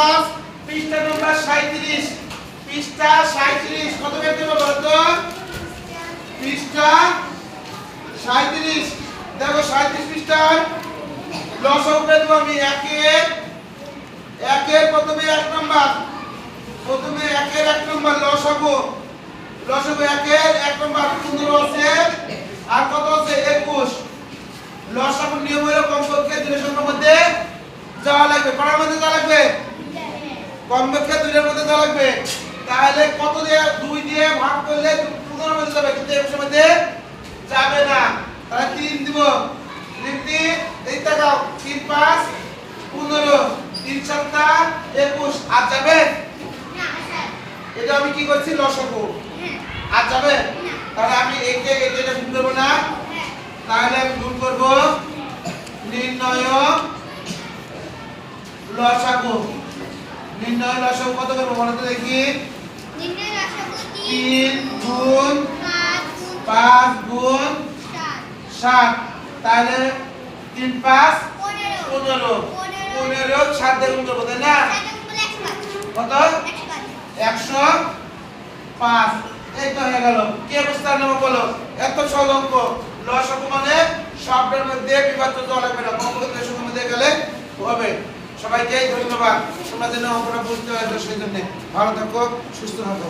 class পৃষ্ঠা নম্বর 37 পৃষ্ঠা 37 কত বের করব বলতো পৃষ্ঠা 37 দেখো 37 পৃষ্ঠার লসাগু বের করব আমি একের প্রথমে 1 নম্বর প্রথমে একের 1 নম্বর লসাগু একের 1 নম্বর 15 আছে আর কত আছে 21 লসাগুর নিয়ম হলো কমপক্ষে দুই সংখ্যার মধ্যে যাওয়া লাগবে কার মধ্যে যাওয়া লাগবে কমপক্ষে দুইয়ের মধ্যে যাওয়া লাগবে তাহলে কত দিয়ে 2 দিয়ে ভাগ করলে 15 এর মধ্যে যাবে কিন্তু 21 এর মধ্যে যাবে না তাহলে 3 দিব 3 এই টাকাও 3 5 15 3 7 21 আর যাবে না স্যার এটা আমি কি করছি লসাগু আর যাবে তাহলে আমি এটা গুণ করব না তাহলে আমি গুণ করব নির্ণয় লসাগু কত করব বলো তো দেখি নির্ণয় লসাগু 3 গুণ 5 গুণ 7 তাহলে 3 5 15 15 7 দিয়ে গুণ করব তাই না কত 105 এই তো হয়ে গেল কি অবস্থা নেব বলো এত সহজ অঙ্ক লসাগু মানে শব্দের মধ্যে বিভাজ্য যাওয়া লাগবে না কমপক্ষে সংখ্যার মধ্যে গেলে হবে সবাইকে ধন্যবাদ তোমরা যেন অঙ্কটা বুঝতে পারছো সেই জন্য ভালো থাকো সুস্থ থাকো